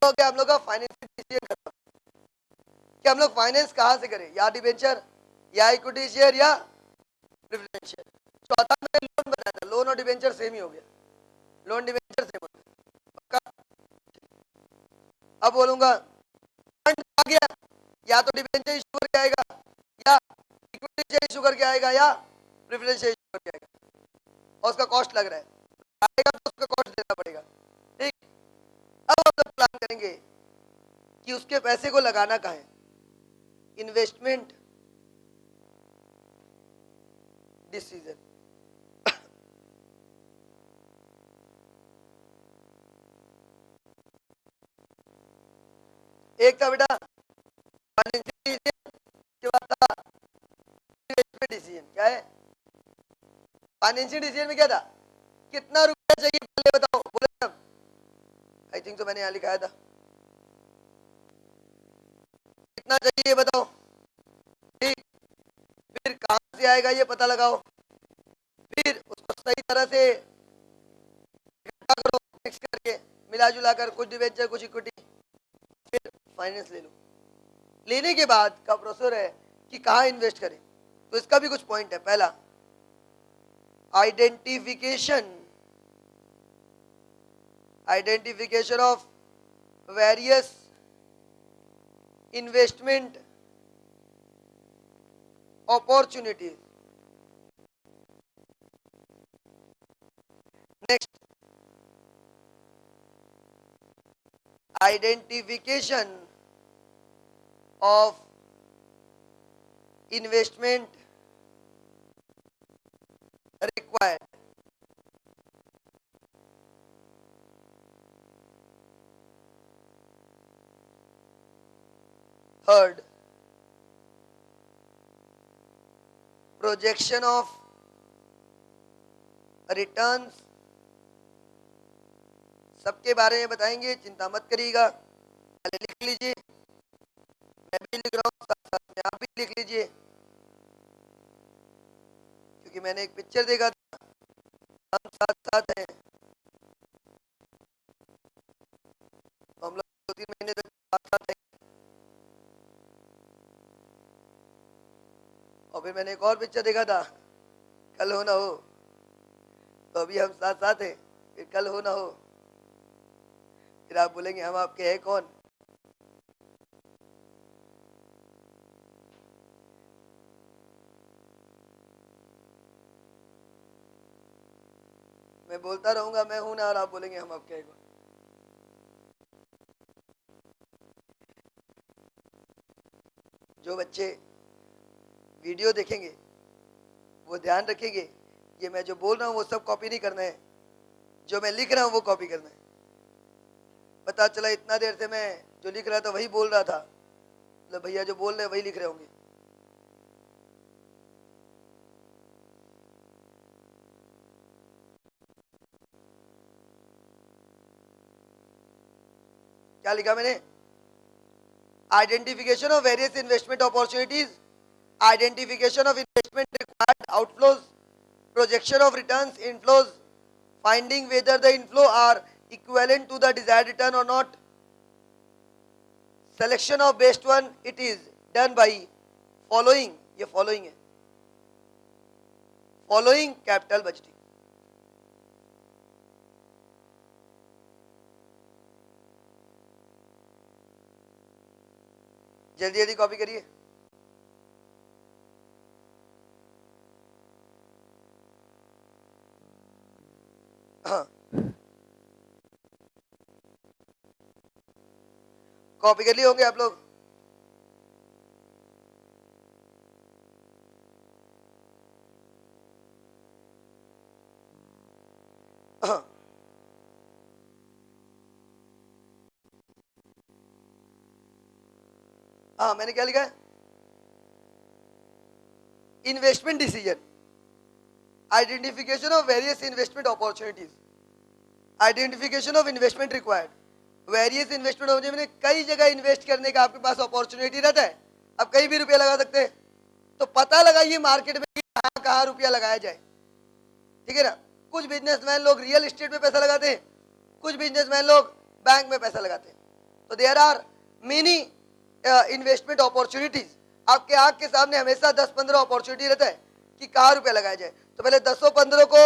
हो गया हम लोग का फाइनेंशियल डिसीजन खत्म कि हम लोग फाइनेंस कहाँ से करें, या डिबेंचर या इक्विटी शेयर या प्रेफरेंस शेयर। चौथा मैंने लोन बताया था, लोन और डिबेंचर सेम ही हो गया, लोन डिबेंचर सेम हो गया। अब बोलूंगा फंड आ गया, या तो डिबेंचर इशू करके आएगा, या इक्विटी शेयर इशू करके आएगा, या प्रेफरेंस शेयर इशू करके आएगा, और उसका कॉस्ट लग रहा है, आएगा तो उसका कॉस्ट देना पड़ेगा। ठीक, अब हम लोग प्लान करेंगे कि उसके पैसे को लगाना कहाँ है। इन्वेस्टमेंट डिसीजन, एक था बेटा फाइनेंशियल डिसीजन, के बाद था इन्वेस्टमेंट डिसीजन। क्या है फाइनेंशियल डिसीजन में? क्या था, कितना रुपया चाहिए पहले बताओ, बोले ना, आई थिंक तो मैंने यहाँ लिखाया था, कितना चाहिए बताओ। ठीक, फिर कहाँ से आएगा ये पता लगाओ, फिर उसको सही तरह से इकट्ठा करो, मिक्स करके मिला जुला कर, कुछ डिवेंचर कुछ इक्विटी, फिर फाइनेंस ले लो। लेने के बाद का प्रोसेस है कि कहाँ इन्वेस्ट करें। तो इसका भी कुछ पॉइंट है। पहला, identification of various investment opportunities. Next, identification of investment required. Third, projection of returns। सबके बारे में बताएंगे, चिंता मत करिएगा, पहले लिख लीजिए, मैं भी लिख रहा हूँ, साथ साथ में आप भी लिख लीजिए, क्योंकि मैंने एक पिक्चर देखा था, हम साथ साथ हैं, तो हम लोग 2-3 महीने तक साथ साथ हैं। और फिर मैंने एक और पिक्चर देखा था, कल हो ना हो, तो अभी हम साथ साथ हैं, फिर कल हो ना हो, फिर आप बोलेंगे हम आपके हैं कौन। मैं बोलता रहूंगा मैं हूं ना, और आप बोलेंगे हम आपके हैं कौन। जो बच्चे वीडियो देखेंगे वो ध्यान रखेंगे, ये मैं जो बोल रहा हूँ वो सब कॉपी नहीं करना है, जो मैं लिख रहा हूँ वो कॉपी करना है। पता चला इतना देर से मैं जो लिख रहा था वही बोल रहा था, मतलब भैया जो बोल रहे हैं वही लिख रहे होंगे। क्या लिखा मैंने? Identification of various investment opportunities, identification of investment required outflows, projection of returns inflows, finding whether the inflow are equivalent to the desired return or not, selection of best one, it is done by following, ये following है, following capital budgeting। जल्दी जल्दी copy करिए। हाँ, copy कर लिए होंगे आप लोग। हाँ, हाँ मैंने क्या लिखा है? Investment decision, identification of various investment opportunities, identification of investment required, various investment होने में कई जगह इन्वेस्ट करने का आपके पास अपॉर्चुनिटी रहता है, आप कहीं भी रुपया लगा सकते हैं। तो पता लगाइए मार्केट में कहाँ कहाँ रुपया लगाया जाए, ठीक है ना। कुछ बिजनेसमैन लोग रियल एस्टेट में पैसा लगाते हैं, कुछ बिजनेसमैन लोग बैंक में पैसा लगाते हैं। तो there are many investment opportunities. आपके आंख के सामने हमेशा 10-15 अपॉर्चुनिटी रहता है कि कहाँ रुपया लगाया जाए। तो पहले 10-15 को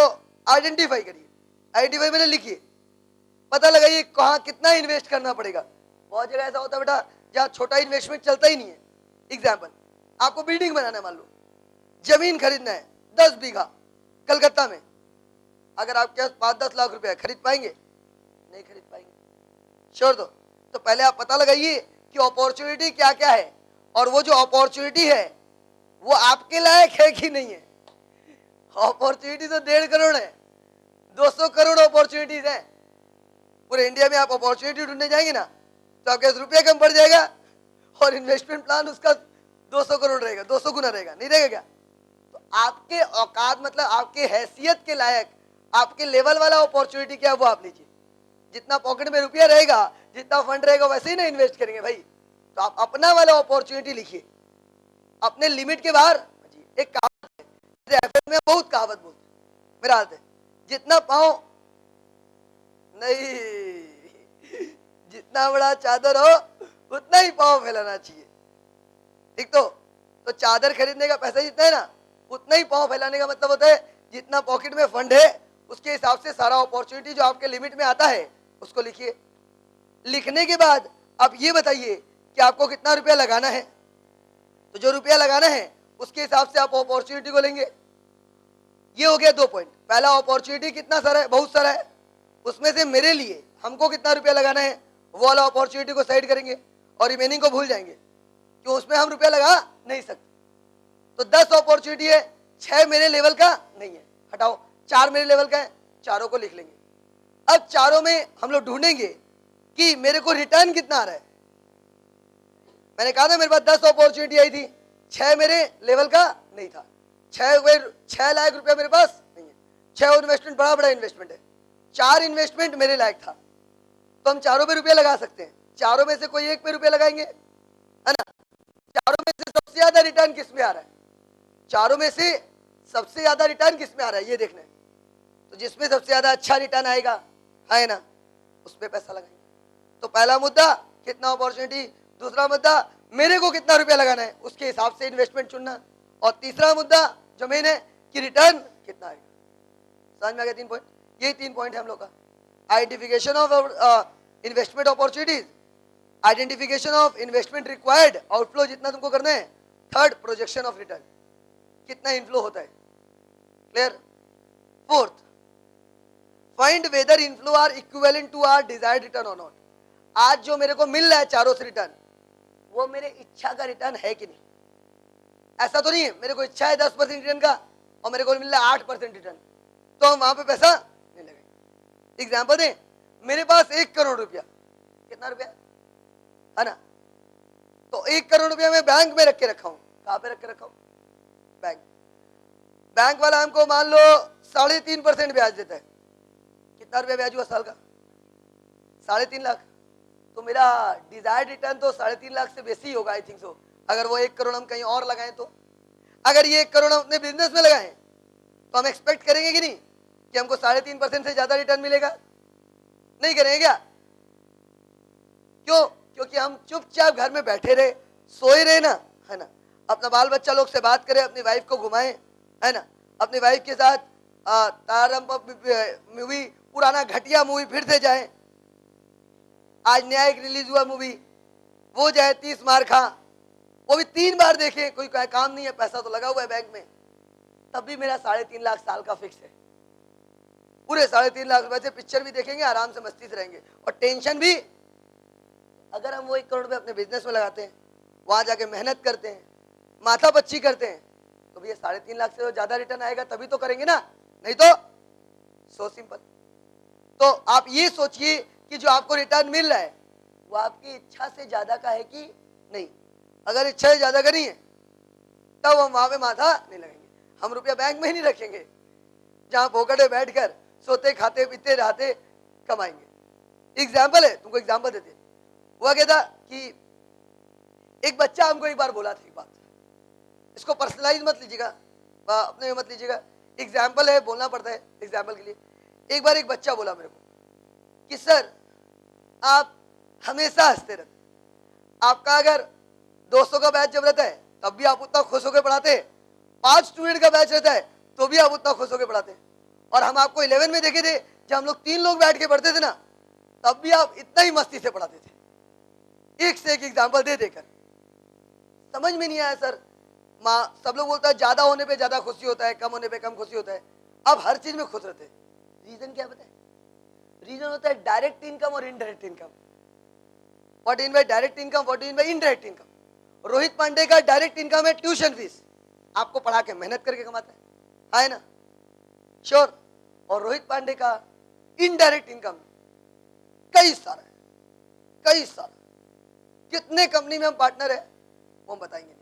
आइडेंटिफाई करिए, आइडेंटिफाई मैंने लिखिए, पता लगाइए कहाँ कितना इन्वेस्ट करना पड़ेगा। बहुत जगह ऐसा होता है बेटा जहाँ छोटा इन्वेस्टमेंट चलता ही नहीं है। एग्जाम्पल, आपको बिल्डिंग बनाना है, मान लो जमीन खरीदना है 10 बीघा कलकत्ता में, अगर आपके पास 5-10 लाख रुपया खरीद पाएंगे? नहीं खरीद पाएंगे, श्योर। तो पहले आप पता लगाइए कि अपॉर्चुनिटी क्या क्या है, और वो जो अपॉर्चुनिटी है वो आपके लायक है कि नहीं है। अपॉर्चुनिटी तो 1.5 करोड़ है, 200 करोड़ अपॉर्चुनिटीज है पूरे इंडिया में। आप अपॉर्चुनिटी ढूंढने जाएंगे ना तो आपके पास रुपया कम पड़ जाएगा और इन्वेस्टमेंट प्लान उसका 200 करोड़ रहेगा, 200 गुना रहेगा, नहीं रहेगा क्या? तो आपके औकात मतलब आपके हैसियत के लायक, आपके लेवल वाला अपॉर्चुनिटी क्या है वो आप लीजिए। जितना पॉकेट में रुपया रहेगा, जितना फंड रहेगा वैसे ही ना इन्वेस्ट करेंगे भाई। तो आप अपना वाला अपॉर्चुनिटी लिखिए, अपने लिमिट के बाहर। एक कहावत है, एफएम में बहुत कहावत बोलते हैं, मेरा हाथ है, जितना पाओ नहीं, जितना बड़ा चादर हो उतना ही पाँव फैलाना चाहिए, ठीक। तो चादर खरीदने का पैसा जितना है ना उतना ही पाँव फैलाने का मतलब होता है जितना पॉकेट में फंड है उसके हिसाब से सारा अपॉर्चुनिटी जो आपके लिमिट में आता है उसको लिखिए। लिखने के बाद आप ये बताइए कि आपको कितना रुपया लगाना है। तो जो रुपया लगाना है उसके हिसाब से आप अपॉर्चुनिटी को लेंगे। ये हो गया 2 पॉइंट। पहला, अपॉर्चुनिटी कितना सारा है, बहुत सारा है, उसमें से मेरे लिए हमको कितना रुपया लगाना है वो वाला अपॉर्चुनिटी को साइड करेंगे और रिमेनिंग को भूल जाएंगे क्यों उसमें हम रुपया लगा नहीं सकते। तो 10 अपॉर्चुनिटी है, 6 मेरे लेवल का नहीं है, हटाओ, 4 मेरे लेवल का है, चारों को लिख लेंगे। अब चारों में हम लोग ढूंढेंगे कि मेरे को रिटर्न कितना आ रहा है। मैंने कहा था मेरे पास 10 अपॉर्चुनिटी आई थी, 6 मेरे लेवल का नहीं था, 6 लाख रुपया मेरे पास नहीं है, 6 इन्वेस्टमेंट बड़ा इन्वेस्टमेंट है, 4 इन्वेस्टमेंट मेरे लायक था, तो हम चारों पे रुपया लगा सकते हैं। चारों में से कोई एक पे रुपया लगाएंगे, है ना। चारों में से सबसे ज्यादा रिटर्न किस में आ रहा है, चारों में से सबसे ज्यादा रिटर्न किस में आ रहा है ये देखना है। तो जिसमें सबसे ज्यादा अच्छा रिटर्न आएगा, है ना, उस पे पैसा लगाएंगे। तो पहला मुद्दा कितना अपॉर्चुनिटी, दूसरा मुद्दा मेरे को कितना रुपया लगाना है उसके हिसाब से इन्वेस्टमेंट चुनना, और तीसरा मुद्दा जो मेन है कि रिटर्न कितना आएगा। समझ में आ गया 3 पॉइंट? यही 3 पॉइंट है हम लोग का। Identification of investment opportunities, identification of investment required, outflow जितना तुमको करना है, थर्ड प्रोजेक्शन ऑफ रिटर्न, कितना इनफ्लो होता है, clear. Fourth, find whether inflow are equivalent to our desired return और नॉट। आज जो मेरे को मिल रहा है चारों से रिटर्न, वो मेरे इच्छा का रिटर्न है कि नहीं। ऐसा तो नहीं है मेरे को इच्छा है 10% रिटर्न का और मेरे को मिल रहा है 8% रिटर्न, तो हम वहां पे पैसा नहीं लगाएंगे। एग्जाम्पल दें, मेरे पास 1 करोड़ रुपया, कितना रुपया है ना, तो 1 करोड़ रुपया मैं बैंक में रख के रखा हूं। कहां पे रख के रखा हूं? बैंक। बैंक वाला हमको मान लो 3.5% ब्याज देता है। कितना रुपया ब्याज हुआ साल का? 3.5 लाख। तो मेरा डिजायर्ड रिटर्न तो 3.5 लाख से बेसी होगा, आई थिंक सो। अगर वो 1 करोड़ हम कहीं और लगाएं तो, अगर ये 1 करोड़ हम अपने बिजनेस में लगाएं तो हम एक्सपेक्ट करेंगे कि नहीं कि हमको 3.5% से ज्यादा रिटर्न मिलेगा? नहीं करेंगे क्या? क्यों? क्योंकि हम चुपचाप घर में बैठे रहे, सोए रहे ना, है ना, अपना बाल बच्चा लोग से बात करें, अपनी वाइफ को घुमाएं, है ना, अपनी वाइफ के साथ तारम मूवी, पुराना घटिया मूवी फिर से जाए। आज नया एक रिलीज हुआ मूवी, वो जाए 30 मार खा, वो भी 3 बार देखे, कोई काम नहीं है, पैसा तो लगा हुआ है बैंक में, तब भी मेरा 3.5 लाख साल का फिक्स है। पूरे 3.5 लाख रुपए से पिक्चर भी देखेंगे, आराम से मस्ती से रहेंगे, और टेंशन भी। अगर हम वो 1 करोड़ रुपए अपने बिजनेस में लगाते हैं, वहां जाके मेहनत करते हैं, माथा पच्ची करते हैं, तो भैया 3.5 लाख से ज्यादा रिटर्न आएगा तभी तो करेंगे ना, नहीं तो सो सिंपल। तो आप ये सोचिए कि जो आपको रिटर्न मिल रहा है वो आपकी इच्छा से ज्यादा का है कि नहीं। अगर इच्छा से ज्यादा का नहीं है तब हम वहां पे माथा नहीं लगाएंगे, हम रुपया बैंक में ही नहीं रखेंगे जहां फोकट में बैठकर सोते खाते पीते रहते कमाएंगे। एग्जाम्पल है, तुमको एग्जाम्पल देते। हुआ क्या था कि एक बच्चा हमको एक बार बोला था एक बात, इसको पर्सनलाइज मत लीजिएगा, अपने मत लीजिएगा, एग्जाम्पल है, बोलना पड़ता है एग्जाम्पल के लिए। एक बार एक बच्चा बोला मेरे को कि सर आप हमेशा हंसते रहते। आपका अगर 200 का बैच जब रहता है तब भी आप उतना खुश होकर पढ़ाते, 5 स्टूडेंट का बैच रहता है तो भी आप उतना खुश होकर पढ़ाते। और हम आपको 11 में देखे थे, जब हम लोग 3 लोग बैठ के पढ़ते थे ना, तब भी आप इतना ही मस्ती से पढ़ाते थे, एक से एक एग्जाम्पल दे देकर। समझ में नहीं आया सर, माँ सब लोग बोलता है ज्यादा होने पे ज्यादा खुशी होता है, कम होने पे कम खुशी होता है। अब हर चीज में खुश रहते हैं। रीजन क्या बताए? रीजन होता है डायरेक्ट इनकम और indirect income. What in by direct income, what in by indirect income. Rohit Pandey का डायरेक्ट इनकम है ट्यूशन फीस, आपको पढ़ा के मेहनत करके कमाता है ना, श्योर। और रोहित पांडे का इनडायरेक्ट इनकम कई सारा है, कई सारा। कितने कंपनी में हम पार्टनर है वो हम बताएंगे नहीं,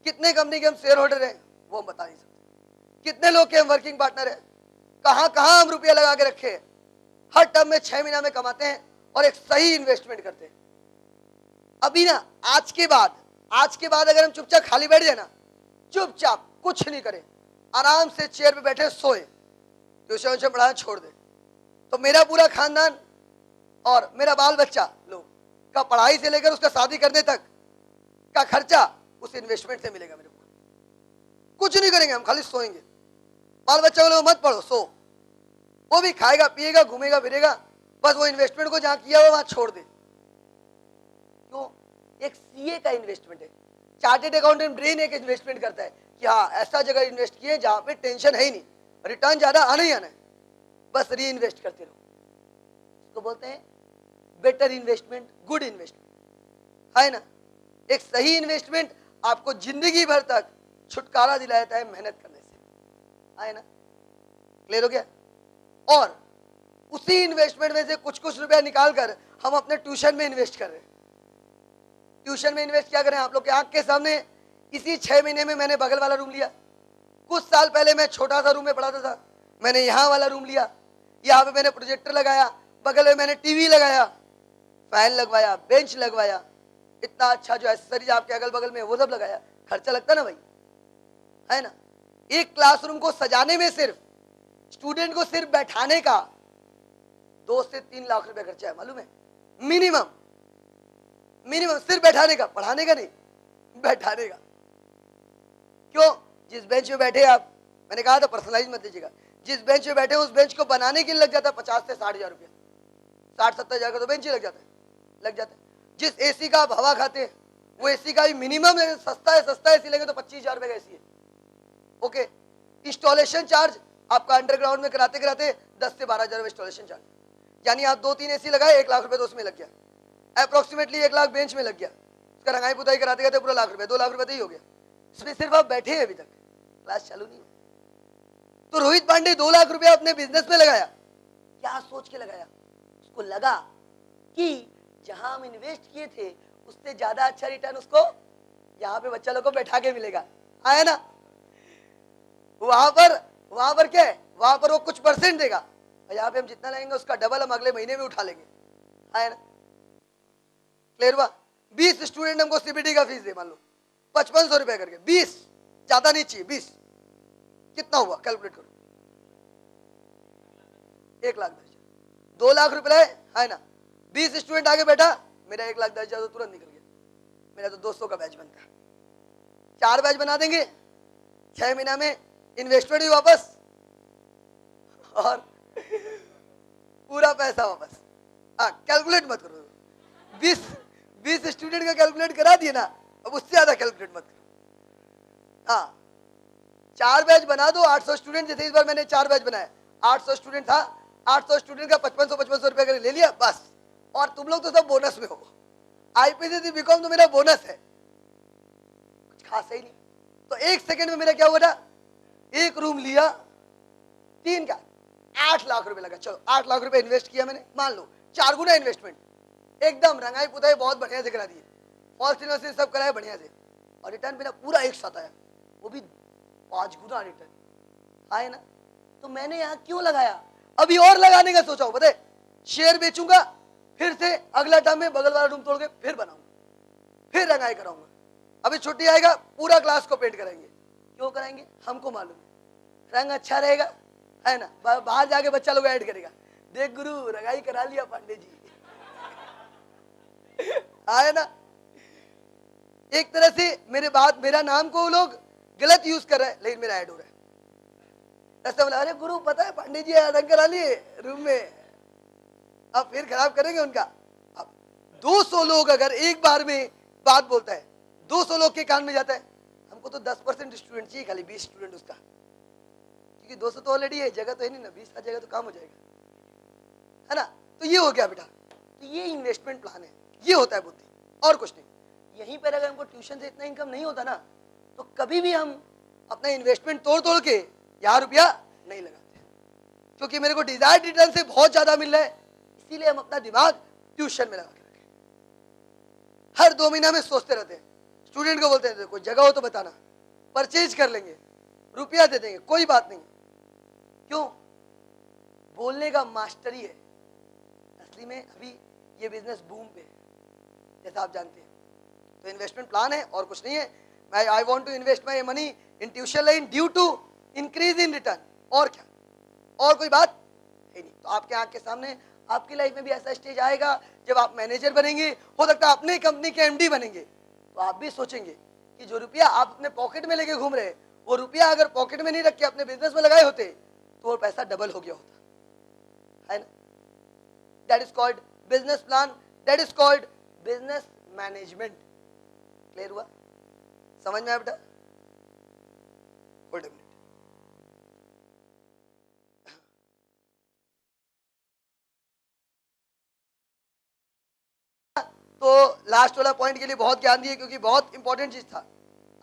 कितने कंपनी के हम शेयर होल्डर है वो हम बता नहीं सकते, कितने लोग के हम वर्किंग पार्टनर है, कहां कहां हम रुपया लगा के रखे हैं। हर टर्म में 6 महीना में कमाते हैं और एक सही इन्वेस्टमेंट करते हैं। अभी ना आज के बाद अगर हम चुपचाप खाली बैठ जाए ना, चुपचाप कुछ नहीं करें, आराम से चेयर पे बैठे सोए, ट्यूशन पढ़ाना छोड़ दे, तो मेरा पूरा खानदान और मेरा बाल बच्चा लोग का पढ़ाई से लेकर उसका शादी करने तक का खर्चा उस इन्वेस्टमेंट से मिलेगा मेरे को। कुछ नहीं करेंगे हम, खाली सोएंगे। बाल बच्चा बोले मत पढ़ो, सो, वो भी खाएगा पिएगा घूमेगा फिरेगा, बस वो इन्वेस्टमेंट को जहां किया हुआ वहां छोड़ दे। क्यों? एक सीए का इन्वेस्टमेंट है, चार्टेड अकाउंटेंट ब्रेन एक इन्वेस्टमेंट करता है कि हाँ ऐसा जगह इन्वेस्ट किए जहां पे टेंशन है ही नहीं, रिटर्न ज्यादा आना ही आना है, बस री इन्वेस्ट करते रहो। इसको बोलते हैं बेटर इन्वेस्टमेंट, गुड इन्वेस्टमेंट, है ना। एक सही इन्वेस्टमेंट आपको जिंदगी भर तक छुटकारा दिलाता है मेहनत करने से, है ना। क्लियर हो गया? और उसी इन्वेस्टमेंट में से कुछ कुछ रुपया निकाल कर हम अपने ट्यूशन में इन्वेस्ट कर रहे हैं। ट्यूशन में इन्वेस्ट क्या करें? आप लोग के आंख के सामने इसी 6 महीने में मैंने बगल वाला रूम लिया। कुछ साल पहले मैं छोटा सा रूम में पढ़ाता था, मैंने यहाँ वाला रूम लिया, यहाँ पे मैंने प्रोजेक्टर लगाया, बगल में मैंने टीवी लगाया, फैन लगवाया, बेंच लगवाया, इतना अच्छा जो एसेसरीज आपके अगल बगल में वो सब लगाया। खर्चा लगता ना भाई, है ना। एक क्लासरूम को सजाने में सिर्फ स्टूडेंट को सिर्फ बैठाने का 2 से 3 लाख रुपए खर्चा है, मालूम है? मिनिमम सिर्फ बैठाने का, पढ़ाने का नहीं, बैठाने का। क्यों? जिस बेंच पे बैठे आप, मैंने कहा था पर्सनलाइज मत लीजिएगा, जिस बेंच पे बैठे उस बेंच को बनाने के लिए लग जाता है 50 से 60 हजार रुपया, 60-70 हजार का तो बेंच ही लग जाता है। जिस एसी का आप हवा खाते हैं वो एसी का भी मिनिमम सस्ता एसी लेंगे तो 25 हजार रुपए का एसी है। ओके, इंस्टॉलेशन चार्ज आपका अंडरग्राउंड में कराते 10 से 12 हजार इंस्टॉलेशन चार्ज, यानी आप 2-3 एसी लगाए 1 लाख रुपए तो उसमें लग गया, अप्रोक्सीमेटली 1 लाख बेंच में लग गया, उसका रंगाई पुताई कराते पूरा लाख रुपए, 2 लाख रुपए तो ही हो गया। इसमें सिर्फ आप बैठे हैं, अभी तक क्लास चालू नहीं है। तो रोहित पांडे 2 लाख रुपया अपने बिजनेस में लगाया, क्या सोच के लगाया? उसको लगा कि जहां हम इन्वेस्ट किए थे उससे ज्यादा अच्छा रिटर्न उसको यहाँ पे बच्चा लोग को बैठा के मिलेगा, आया ना। वहां पर क्या है, वहां पर वो कुछ परसेंट देगा, यहाँ पे हम जितना लेंगे उसका डबल हम अगले महीने में उठा लेंगे, आया ना। क्लियर हुआ? 20 स्टूडेंट हमको सीबीटी का फीस दे, मान लो 5500 रुपए करके, 20 ज्यादा नहीं चाहिए, 20 कितना हुआ कैलकुलेट करो, 1 लाख 10 हजार, 2 लाख रुपए है ना। 20 स्टूडेंट आगे बैठा, मेरा 1 लाख 10 हजार तो तुरंत निकल गया, मेरा तो 200 का बैच बनता है। 4 बैच बना देंगे, 6 महीना में इन्वेस्टमेंट भी वापस और पूरा पैसा वापस। कैलकुलेट मत करो, 20 स्टूडेंट का कैलकुलेट करा दिए ना, अब उससे ज्यादा कैलकुलेट मत करो। हाँ, 4 बैच बना दो, 800 स्टूडेंट, जैसे इस बार मैंने 4 बैच बनाया, 800 स्टूडेंट था, 800 स्टूडेंट का 5500 रुपए का ले लिया बस। और तुम लोग तो सब बोनस में हो, आईपीसीसी बीकॉम तो मेरा बोनस है, कुछ खास ही नहीं। तो 1 सेकंड में मेरा क्या हुआ था, एक रूम लिया, 3 का 8 लाख रुपए लगा। चलो 8 लाख रुपए इन्वेस्ट किया मैंने, मान लो 4 गुना इन्वेस्टमेंट, एकदम रंगाई पुताई बहुत बढ़िया से करा दिए, फॉल्स इन्वेस्टमेंट सब कराया बढ़िया से, और रिटर्न मेरा पूरा एक साथ आया, वो भी 5 गुना रिटर्न आए ना। तो मैंने यहाँ क्यों लगाया? अभी और लगाने का सोचा हूं, पता है, शेयर बेचूंगा, फिर से अगला टर्म में बगल वाला रूम तोड़ के फिर बनाऊंगा, फिर रंगाई कराऊंगा। अभी छुट्टी आएगा पूरा क्लास को पेंट कराएंगे। क्यों कराएंगे? हमको मालूम है रंग अच्छा रहेगा, है ना। बाहर जाके बच्चा लोग ऐड करेगा, देख गुरु रंगाई करा लिया पांडे जी। आया ना? एक तरह से मेरा नाम को वो लोग गलत यूज कर रहे हैं, लेकिन मेरा ऐड हो रहा है। ऐसा बोला, अरे गुरु पता है पंडित जी अंकल आ लिए रूम में, अब फिर खराब करेंगे उनका। अब 200 लोग अगर एक बार में बात बोलता है, 200 लोग के कान में जाता है, हमको तो 10% स्टूडेंट चाहिए, खाली 20 स्टूडेंट उसका, क्योंकि 200 तो ऑलरेडी है, जगह तो है नहीं ना, 20 आ जाएगा तो काम हो जाएगा, है ना? तो ये हो गया बेटा। तो ये इन्वेस्टमेंट प्लान है, ये होता है बुद्धि, और कुछ नहीं। यहीं पर अगर हमको ट्यूशन से इतना इनकम नहीं होता ना, तो कभी भी हम अपना इन्वेस्टमेंट तोड़ के यहाँ रुपया नहीं लगाते, क्योंकि मेरे को डिजायर्ड रिटर्न से बहुत ज्यादा मिल रहा है, इसीलिए हम अपना दिमाग ट्यूशन में लगा के रखें। हर 2 महीना में सोचते रहते हैं, स्टूडेंट को बोलते हैं कोई जगह हो तो बताना, परचेज कर लेंगे, रुपया दे देंगे, कोई बात नहीं। क्यों? बोलने का मास्टरी है। असली में अभी ये बिजनेस बूम पे है, जैसा आप जानते हैं। तो इन्वेस्टमेंट प्लान है और कुछ नहीं है। I want to invest my money in tuition line due to increase in return, और क्या, और कोई बात है नहीं। तो आपके आंख के सामने आपकी लाइफ में भी ऐसा स्टेज आएगा जब आप मैनेजर बनेंगे, हो सकता है अपने कंपनी के एमडी बनेंगे, तो आप भी सोचेंगे कि जो रुपया आप अपने पॉकेट में लेके घूम रहे हैं, वो रुपया अगर पॉकेट में नहीं रख के अपने बिजनेस में लगाए होते तो वो पैसा डबल हो गया होता, है ना? That is called business plan, that is called business management. Clear हुआ? समझ में आया बेटा? Hold a minute. तो लास्ट वाला पॉइंट के लिए बहुत ज्ञान दिए, क्योंकि बहुत इंपॉर्टेंट चीज था।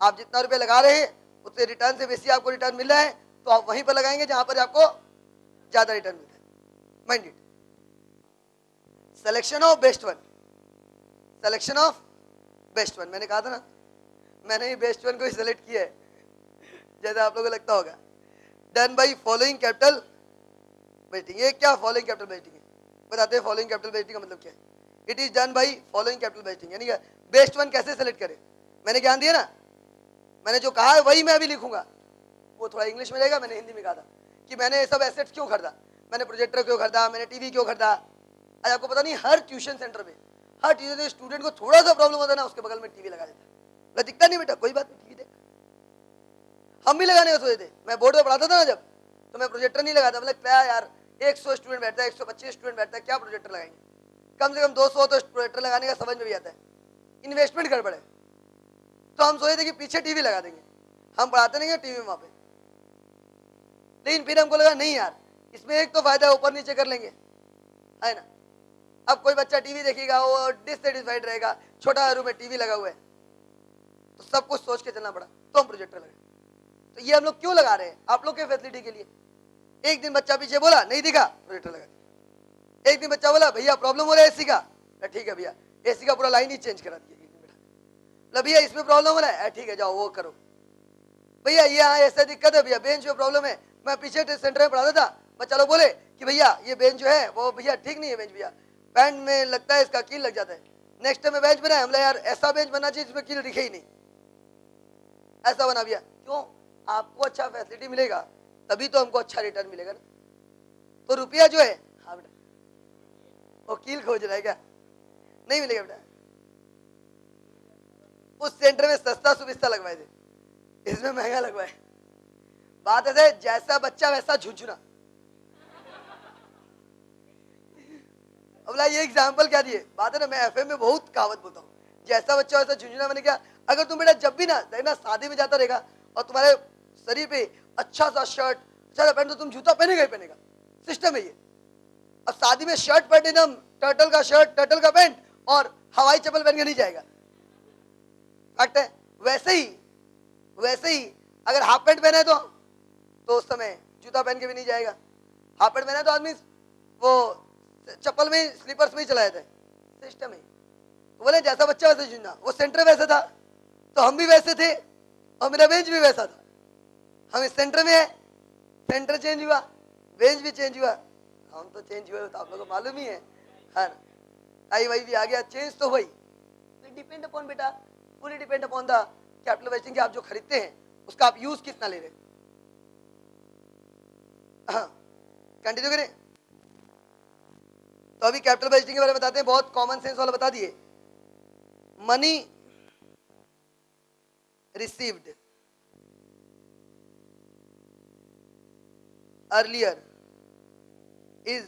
आप जितना रुपया लगा रहे हैं उससे रिटर्न से बेसी आपको रिटर्न मिल रहा है, तो आप वहीं पर लगाएंगे जहां पर आपको ज्यादा रिटर्न मिलता है। Mind it. Selection of best one, selection of best one, मैंने कहा था ना, मैंने ही बेस्ट वन को ही सिलेक्ट किया है, जैसा आप लोगों को लगता होगा। Done by following capital budgeting. ये क्या फॉलोइंग कैपिटल बजटिंग है? बताते हैं फॉलोइंग कैपिटल बजटिंग का मतलब क्या है। It is done by following capital budgeting, यानी बेस्ट वन कैसे सेलेक्ट करें। मैंने ज्ञान दिया ना, मैंने जो कहा है वही मैं अभी लिखूंगा, वो थोड़ा इंग्लिश में रहेगा। मैंने हिंदी में कहा था कि मैंने ये सब एसेट्स क्यों खरीदा, मैंने प्रोजेक्टर क्यों खरीदा, मैंने टीवी क्यों खरीदा। आज आपको पता नहीं, हर ट्यूशन सेंटर में, हर ट्यूशन स्टूडेंट को थोड़ा सा प्रॉब्लम होता है ना, उसके बगल में टीवी लगा देता है। दिखता नहीं बेटा, कोई बात नहीं, टीवी देख। हम भी लगाने का सोचे थे, मैं बोर्ड में पढ़ाता था ना जब, तो मैं प्रोजेक्टर नहीं लगाता। मतलब क्या यार, 100 स्टूडेंट बैठता है, 125 स्टूडेंट बैठता है, क्या प्रोजेक्टर लगाएंगे, कम से कम 200 तो प्रोजेक्टर लगाने का समझ में भी आता है, इन्वेस्टमेंट गड़बड़ है। तो हम सोचे थे कि पीछे टीवी लगा देंगे, हम पढ़ाते नहीं टीवी में वहां पे। लेकिन फिर हमको लगा नहीं यार, इसमें एक तो फायदा है, ऊपर नीचे कर लेंगे, है ना। अब कोई बच्चा टीवी देखेगा वो डिससेटिस्फाइड रहेगा, छोटा रूम में टीवी लगा हुआ है, तो सब कुछ सोच के चलना पड़ा, तो हम प्रोजेक्टर लगे। तो ये हम लोग क्यों लगा रहे हैं? आप लोग के फैसिलिटी के लिए। एक दिन बच्चा पीछे बोला, नहीं दिखा, प्रोजेक्टर लगा दिया। एक दिन बच्चा बोला भैया प्रॉब्लम हो रहा है एसी का, ठीक है भैया एसी का पूरा लाइन ही चेंज करा दिया। भैया इसमें प्रॉब्लम हो रहा है, ठीक है जाओ वो करो। भैया ये ऐसा दिक्कत है, भैया बेंच में प्रॉब्लम है। मैं पीछे सेंटर में पढ़ाता था, बच्चा लोग बोले कि भैया ये बेंच जो है वो भैया ठीक नहीं है, बेंच भैया पैंट में लगता है इसका कील लग जाता है। नेक्स्ट टाइम में बेंच बनाया, हमला यार ऐसा बेंच बनना चाहिए जिसमें कील दिखे ही नहीं, ऐसा बना भैया। क्यों? आपको अच्छा फैसिलिटी मिलेगा तभी तो हमको अच्छा रिटर्न मिलेगा ना। तो रुपया जो है, हाँ बेटा, वो कील खोज रहा है क्या? नहीं मिलेगा बेटा। उस सेंटर में सस्ता सुविस्ता लगवाए थे, इसमें महंगा लगवाए। बात ऐसे, जैसा बच्चा वैसा झुंझुना। अब ये एग्जाम्पल क्या दिए, बात है ना, मैं एफएम में बहुत कहावत बोलता हूँ, जैसा बच्चा वैसा झुंझुना। मैंने क्या, अगर तुम बेटा जब भी ना देखना शादी में जाता रहेगा और तुम्हारे शरीर पे अच्छा सा शर्ट, अच्छा सा पैंट, तो तुम जूता पहनेगा ही पहनेगा, सिस्टम है ये। अब शादी में शर्ट पैंट एकदम टर्टल का शर्ट, टर्टल का पैंट और हवाई चप्पल पहन के नहीं जाएगा, फैक्ट है। वैसे ही अगर हाफ पैंट पहना है तो उस समय जूता पहन के भी नहीं जाएगा। हाफ पैंट पहना है तो आदमी वो चप्पल में, स्लीपर्स में ही चला जाता है, सिस्टम है। तो बोले जैसा बच्चा वैसे झुंझुना। वो सेंटर वैसा था तो हम भी वैसे थे, और मेरा बेंच भी वैसा था। हम इस सेंटर में है, सेंटर चेंज हुआ, बेंच भी चेंज हुआ, हम तो चेंज हुए तो आप लोगों को मालूम ही है ना। आई वही भी आ गया, चेंज तो वही। डिपेंड अपॉन बेटा, fully depend upon the capital wasting, आप जो खरीदते हैं उसका आप यूज कितना ले रहे हैं। कंटिन्यू करें। तो अभी कैपिटल बजटिंग के बारे में बताते हैं, बहुत कॉमन सेंस वाला बता दिए। money received earlier is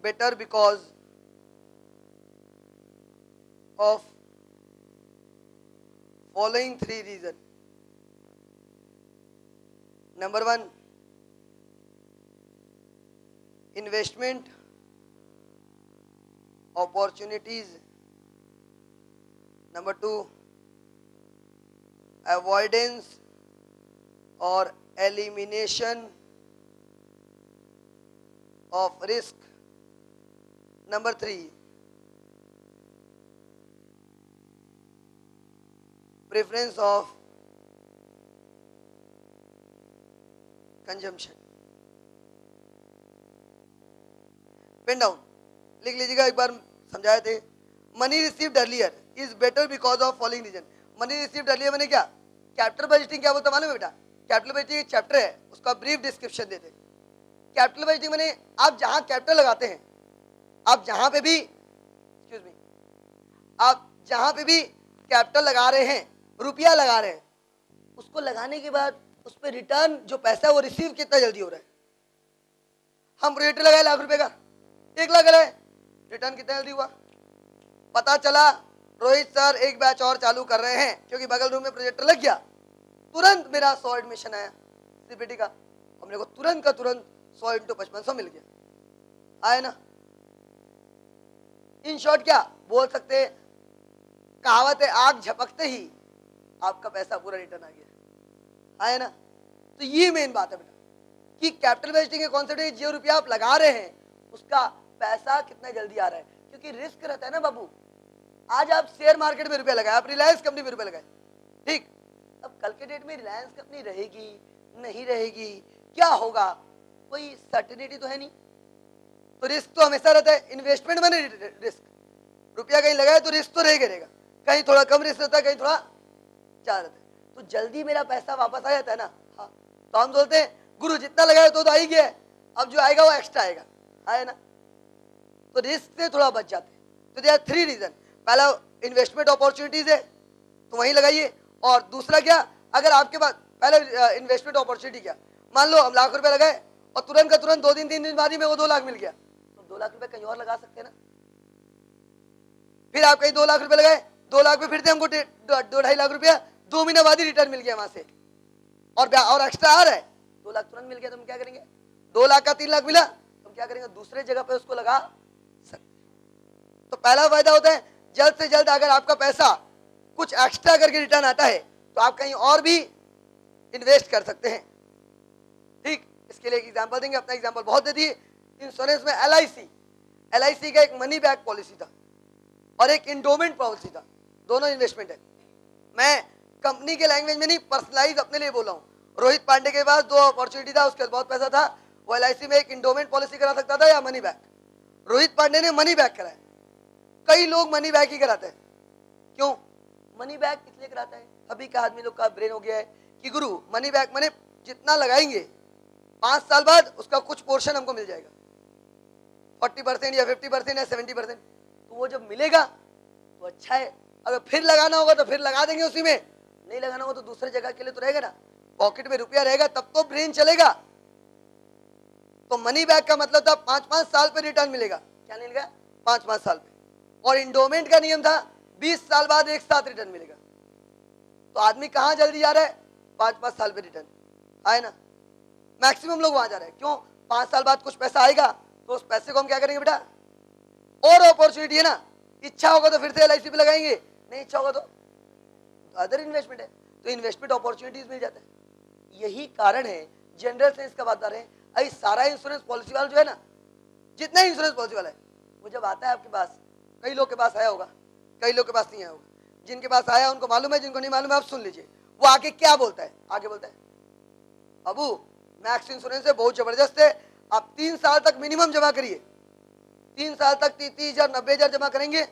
better because of following three reasons. Number one, investment opportunities. Number two, avoidance or elimination of risk. Number three, preference of consumption. Pen down लिख लीजिएगा, एक बार समझाए थे. Money received earlier is better because of following reason. Money received earlier मैंने क्या, capital budgeting क्या बोलता मालूम है बेटा? कैपिटल बजटिंग एक चैप्टर है, उसका ब्रीफ डिस्क्रिप्शन देते. कैपिटल बजटिंग मैंने आप जहां कैपिटल लगाते हैं, आप जहां पे भी एक्सक्यूज मी आप जहां पे भी कैपिटल लगा रहे हैं, रुपया लगा रहे हैं, उसको लगाने के बाद उस पर रिटर्न जो पैसा है वो रिसीव कितना जल्दी हो रहा है. हम प्रोजेक्टर लगाए लाख रुपए का, 1 लाख लगाए, रिटर्न कितना जल्दी हुआ? पता चला रोहित सर एक बैच और चालू कर रहे हैं क्योंकि बगल रूम में प्रोजेक्टर लग गया, तुरंत मेरा 100 एडमिशन आया सीपीटी का, हमने को तुरंत का तुरंत 100 × 5500 मिल गया. आए ना? इन शॉर्ट क्या बोल सकते, कहावत है आग झपकते ही आपका पैसा पूरा रिटर्न आ गया. आए ना? तो ये मेन बात है बेटा कि कैपिटल बजटिंग के कॉन्सेप्ट है, जो रुपया आप लगा रहे हैं उसका पैसा कितना जल्दी आ रहा है, क्योंकि रिस्क रहता है ना बाबू. आज आप शेयर मार्केट में रुपया लगाए, आप रिलायंस कंपनी में रुपया लगाए, ठीक, अब कल के डेट में रिलायंस कंपनी रहेगी नहीं रहेगी, क्या होगा, कोई सर्टेनिटी तो है नहीं. तो रिस्क तो हमेशा रहता है. इन्वेस्टमेंट में रिस्क, रुपया कहीं लगाए तो रिस्क तो रहेगा, कहीं थोड़ा कम रिस्क रहता है, कहीं थोड़ा ज्यादा रहता है. तो जल्दी मेरा पैसा वापस आ जाता है ना. हाँ, तो हम बोलते हैं गुरु जितना लगाया तो आ ही गया, अब जो आएगा वो एक्स्ट्रा आएगा. आए ना? तो रिस्क से थोड़ा बच जाते हैं. तो देयर आर 3 रीजन. पहला इन्वेस्टमेंट अपॉर्चुनिटीज है तो वहीं लगाइए, और दूसरा क्या, अगर आपके पास पहले इन्वेस्टमेंट अपॉर्चुनिटी क्या, मान लो हम लाख रुपए लगाए और तुरंत का तुरंत 2 दिन 3 दिन बाद ही में वो 2 लाख मिल गया, तो 2 लाख रुपए कहीं और लगा सकते हैं ना. फिर आप कहीं 2 लाख रुपए लगाए, 2 लाख में फिर से हमको 2-2.5 लाख रुपया 2 महीने बाद ही रिटर्न मिल गया वहां से, और एक्स्ट्रा आ रहा है, 2 लाख तुरंत मिल गया, तो हम क्या करेंगे? 2 लाख का 3 लाख मिला, तो हम क्या करेंगे? दूसरे जगह पे उसको लगा सकते. तो पहला फायदा होता है जल्द से जल्द अगर आपका पैसा कुछ एक्स्ट्रा करके रिटर्न आता है तो आप कहीं और भी इन्वेस्ट कर सकते हैं. ठीक, इसके लिए एक एग्जांपल देंगे, अपना एग्जांपल बहुत दे दिए. इंश्योरेंस में एलआईसी का एक मनी बैक पॉलिसी था और एक इंडोमेंट पॉलिसी था, दोनों इन्वेस्टमेंट है. मैं कंपनी के लैंग्वेज में नहीं, पर्सनलाइज अपने लिए बोला हूँ. रोहित पांडे के पास 2 अपॉर्चुनिटी था, उसके पास बहुत पैसा था, वो एलआईसी में एक इंडोमेंट पॉलिसी करा सकता था या मनी बैक. रोहित पांडे ने मनी बैक कराया. कई लोग मनी बैक ही कराते हैं. क्यों मनी बैक इसलिए कराता है? अभी का आदमी लोग का ब्रेन हो गया है कि गुरु मनी बैक मैंने जितना लगाएंगे 5 साल बाद उसका कुछ पोर्शन हमको मिल जाएगा, 40% या 50% या 70%. तो वो जब मिलेगा तो अच्छा है, अगर फिर लगाना होगा तो फिर लगा देंगे उसी में, नहीं लगाना होगा तो दूसरे जगह के लिए तो रहेगा ना, पॉकेट में रुपया रहेगा तब तो ब्रेन चलेगा. तो मनी बैक का मतलब था 5-5 साल पे रिटर्न मिलेगा. क्या मिलेगा? 5-5 साल पे. और इंडोमेंट का नियम था 20 साल बाद एक साथ रिटर्न मिलेगा. तो आदमी कहां जल्दी जा रहा है? 5-5 साल पे रिटर्न. आए ना? मैक्सिमम लोग वहां जा रहे हैं. क्यों? 5 साल बाद कुछ पैसा आएगा तो उस पैसे को हम क्या करेंगे बेटा? और अपॉर्चुनिटी है ना, इच्छा होगा तो फिर से एलआईसी पे लगाएंगे, नहीं इच्छा होगा तो अदर इन्वेस्टमेंट है. तो इन्वेस्टमेंट अपॉर्चुनिटीज मिल जाता है. यही कारण है जनरल सेंस का बात कर रहे हैं. अभी सारा इंश्योरेंस पॉलिसी वाला जो है ना, जितना इंश्योरेंस पॉलिसी वाला है, वो जब आता है आपके पास, कई लोग के पास आया होगा, कई लोग के पास नहीं आया होगा. जिनके पास आया उनको मालूम है, जिनको नहीं मालूम है आप सुन लीजिए. वो आगे क्या बोलता है? आगे बोलता है अबू मैक्स इंश्योरेंस है, बहुत जबरदस्त है, आप 3 साल तक मिनिमम जमा करिए. 3 साल तक 30,000 90,000 जमा करेंगे,